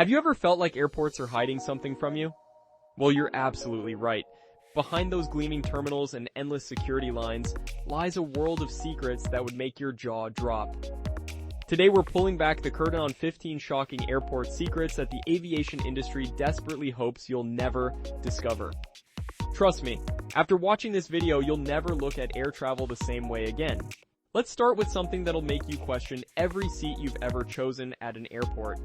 Have you ever felt like airports are hiding something from you? Well, you're absolutely right. Behind those gleaming terminals and endless security lines lies a world of secrets that would make your jaw drop. Today we're pulling back the curtain on 15 shocking airport secrets that the aviation industry desperately hopes you'll never discover. Trust me, after watching this video, you'll never look at air travel the same way again. Let's start with something that'll make you question every seat you've ever chosen at an airport.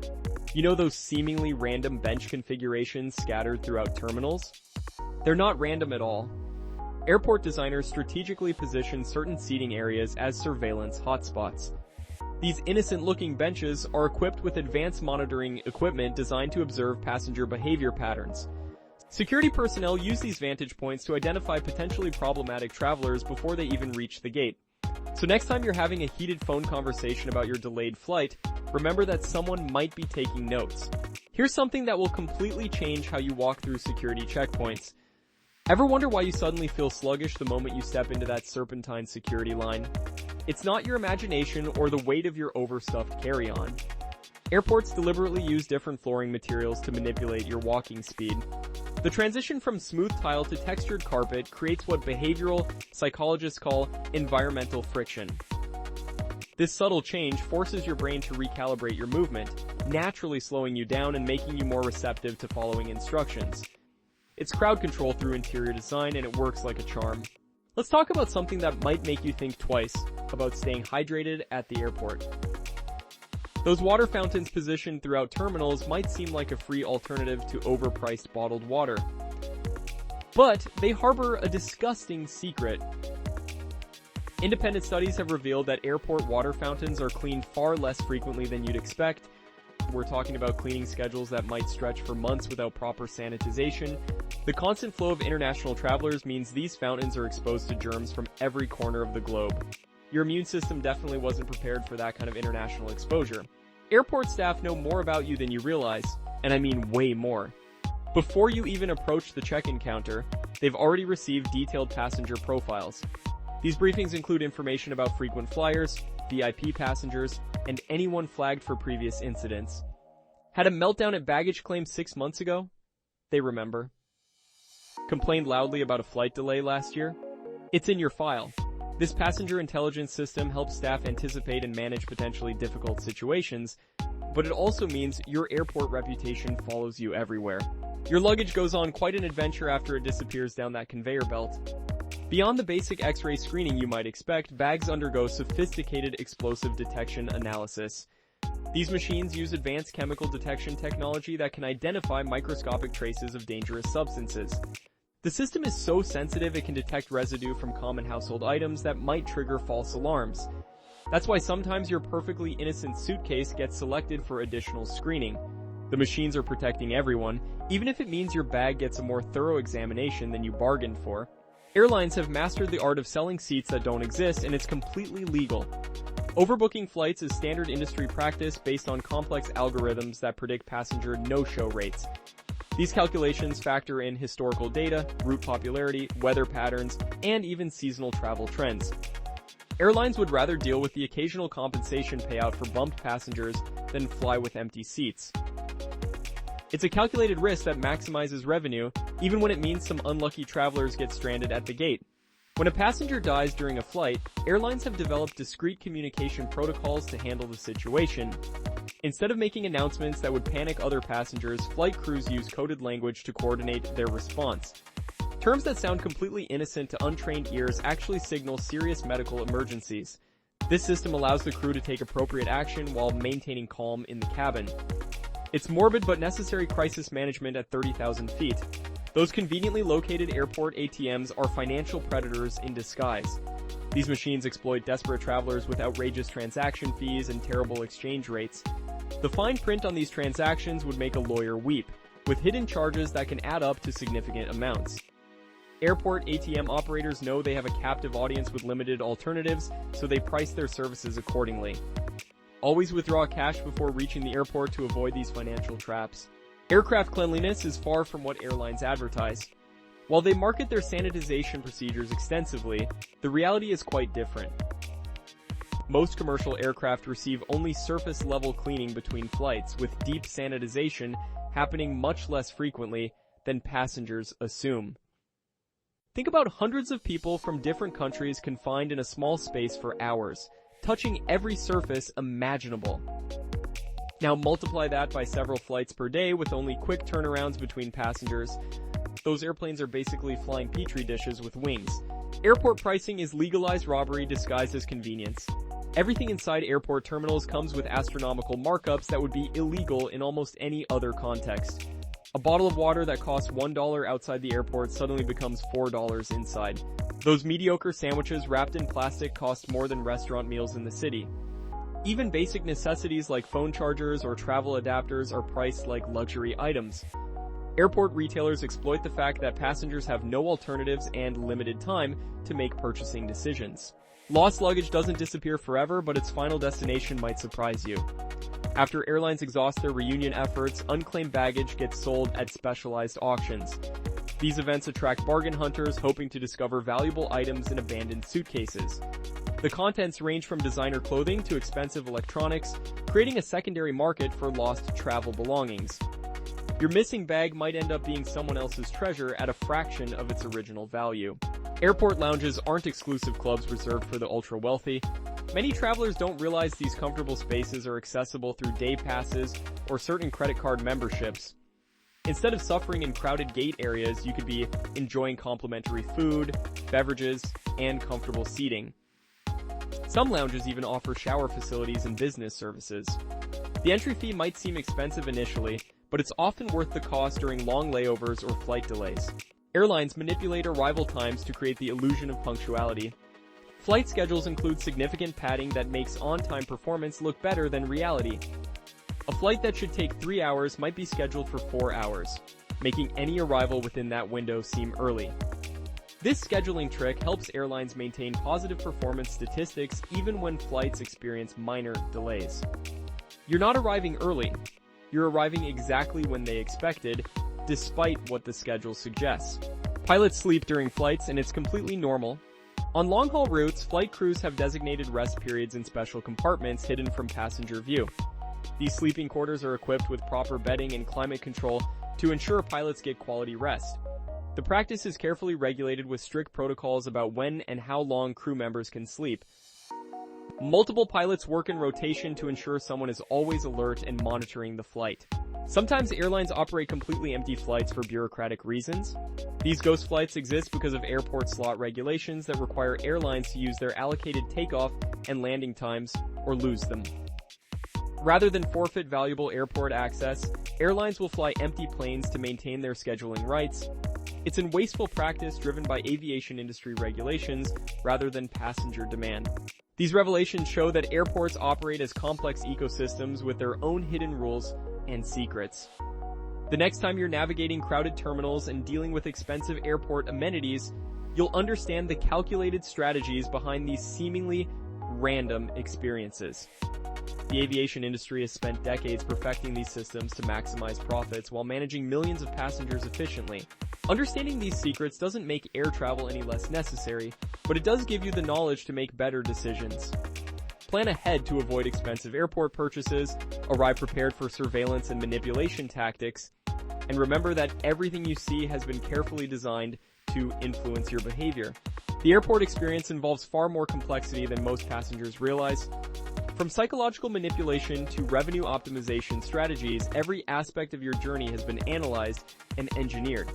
You know those seemingly random bench configurations scattered throughout terminals? They're not random at all. Airport designers strategically position certain seating areas as surveillance hotspots. These innocent-looking benches are equipped with advanced monitoring equipment designed to observe passenger behavior patterns. Security personnel use these vantage points to identify potentially problematic travelers before they even reach the gate. So next time you're having a heated phone conversation about your delayed flight, remember that someone might be taking notes. Here's something that will completely change how you walk through security checkpoints. Ever wonder why you suddenly feel sluggish the moment you step into that serpentine security line? It's not your imagination or the weight of your overstuffed carry-on. Airports deliberately use different flooring materials to manipulate your walking speed. The transition from smooth tile to textured carpet creates what behavioral psychologists call environmental friction. This subtle change forces your brain to recalibrate your movement, naturally slowing you down and making you more receptive to following instructions. It's crowd control through interior design, and it works like a charm. Let's talk about something that might make you think twice about staying hydrated at the airport. Those water fountains positioned throughout terminals might seem like a free alternative to overpriced bottled water. But they harbor a disgusting secret. Independent studies have revealed that airport water fountains are cleaned far less frequently than you'd expect. We're talking about cleaning schedules that might stretch for months without proper sanitization. The constant flow of international travelers means these fountains are exposed to germs from every corner of the globe. Your immune system definitely wasn't prepared for that kind of international exposure. Airport staff know more about you than you realize, and I mean way more. Before you even approach the check-in counter, they've already received detailed passenger profiles. These briefings include information about frequent flyers, VIP passengers, and anyone flagged for previous incidents. Had a meltdown at baggage claim 6 months ago? They remember. Complained loudly about a flight delay last year? It's in your file. This passenger intelligence system helps staff anticipate and manage potentially difficult situations, but it also means your airport reputation follows you everywhere. Your luggage goes on quite an adventure after it disappears down that conveyor belt. Beyond the basic X-ray screening you might expect, bags undergo sophisticated explosive detection analysis. These machines use advanced chemical detection technology that can identify microscopic traces of dangerous substances. The system is so sensitive it can detect residue from common household items that might trigger false alarms. That's why sometimes your perfectly innocent suitcase gets selected for additional screening. The machines are protecting everyone, even if it means your bag gets a more thorough examination than you bargained for. Airlines have mastered the art of selling seats that don't exist, and it's completely legal. Overbooking flights is standard industry practice based on complex algorithms that predict passenger no-show rates. These calculations factor in historical data, route popularity, weather patterns, and even seasonal travel trends. Airlines would rather deal with the occasional compensation payout for bumped passengers than fly with empty seats. It's a calculated risk that maximizes revenue, even when it means some unlucky travelers get stranded at the gate. When a passenger dies during a flight, airlines have developed discreet communication protocols to handle the situation. Instead of making announcements that would panic other passengers, flight crews use coded language to coordinate their response. Terms that sound completely innocent to untrained ears actually signal serious medical emergencies. This system allows the crew to take appropriate action while maintaining calm in the cabin. It's morbid but necessary crisis management at 30,000 feet. Those conveniently located airport ATMs are financial predators in disguise. These machines exploit desperate travelers with outrageous transaction fees and terrible exchange rates. The fine print on these transactions would make a lawyer weep, with hidden charges that can add up to significant amounts. Airport ATM operators know they have a captive audience with limited alternatives, so they price their services accordingly. Always withdraw cash before reaching the airport to avoid these financial traps. Aircraft cleanliness is far from what airlines advertise. While they market their sanitization procedures extensively, the reality is quite different. Most commercial aircraft receive only surface-level cleaning between flights, with deep sanitization happening much less frequently than passengers assume. Think about hundreds of people from different countries confined in a small space for hours, touching every surface imaginable. Now multiply that by several flights per day with only quick turnarounds between passengers. Those airplanes are basically flying petri dishes with wings. Airport pricing is legalized robbery disguised as convenience. Everything inside airport terminals comes with astronomical markups that would be illegal in almost any other context. A bottle of water that costs $1 outside the airport suddenly becomes $4 inside. Those mediocre sandwiches wrapped in plastic cost more than restaurant meals in the city. Even basic necessities like phone chargers or travel adapters are priced like luxury items. Airport retailers exploit the fact that passengers have no alternatives and limited time to make purchasing decisions. Lost luggage doesn't disappear forever, but its final destination might surprise you. After airlines exhaust their reunion efforts, unclaimed baggage gets sold at specialized auctions. These events attract bargain hunters hoping to discover valuable items in abandoned suitcases. The contents range from designer clothing to expensive electronics, creating a secondary market for lost travel belongings. Your missing bag might end up being someone else's treasure at a fraction of its original value. Airport lounges aren't exclusive clubs reserved for the ultra-wealthy. Many travelers don't realize these comfortable spaces are accessible through day passes or certain credit card memberships. Instead of suffering in crowded gate areas, you could be enjoying complimentary food, beverages, and comfortable seating. Some lounges even offer shower facilities and business services. The entry fee might seem expensive initially, but it's often worth the cost during long layovers or flight delays. Airlines manipulate arrival times to create the illusion of punctuality. Flight schedules include significant padding that makes on-time performance look better than reality. A flight that should take 3 hours might be scheduled for 4 hours, making any arrival within that window seem early. This scheduling trick helps airlines maintain positive performance statistics even when flights experience minor delays. You're not arriving early. You're arriving exactly when they expected, despite what the schedule suggests. Pilots sleep during flights, and it's completely normal. On long-haul routes, flight crews have designated rest periods in special compartments hidden from passenger view. These sleeping quarters are equipped with proper bedding and climate control to ensure pilots get quality rest. The practice is carefully regulated with strict protocols about when and how long crew members can sleep. Multiple pilots work in rotation to ensure someone is always alert and monitoring the flight. Sometimes airlines operate completely empty flights for bureaucratic reasons. These ghost flights exist because of airport slot regulations that require airlines to use their allocated takeoff and landing times or lose them. Rather than forfeit valuable airport access, airlines will fly empty planes to maintain their scheduling rights. It's a wasteful practice driven by aviation industry regulations rather than passenger demand. These revelations show that airports operate as complex ecosystems with their own hidden rules and secrets. The next time you're navigating crowded terminals and dealing with expensive airport amenities, you'll understand the calculated strategies behind these seemingly random experiences. The aviation industry has spent decades perfecting these systems to maximize profits while managing millions of passengers efficiently. Understanding these secrets doesn't make air travel any less necessary, but it does give you the knowledge to make better decisions. Plan ahead to avoid expensive airport purchases, arrive prepared for surveillance and manipulation tactics, and remember that everything you see has been carefully designed to influence your behavior. The airport experience involves far more complexity than most passengers realize. From psychological manipulation to revenue optimization strategies, every aspect of your journey has been analyzed and engineered.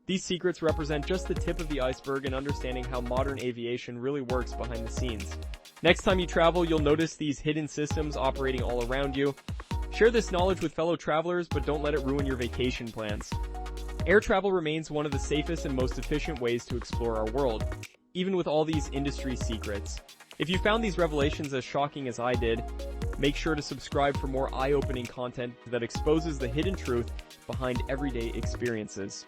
These secrets represent just the tip of the iceberg in understanding how modern aviation really works behind the scenes. Next time you travel, you'll notice these hidden systems operating all around you. Share this knowledge with fellow travelers, but don't let it ruin your vacation plans. Air travel remains one of the safest and most efficient ways to explore our world, even with all these industry secrets. If you found these revelations as shocking as I did, make sure to subscribe for more eye-opening content that exposes the hidden truth behind everyday experiences.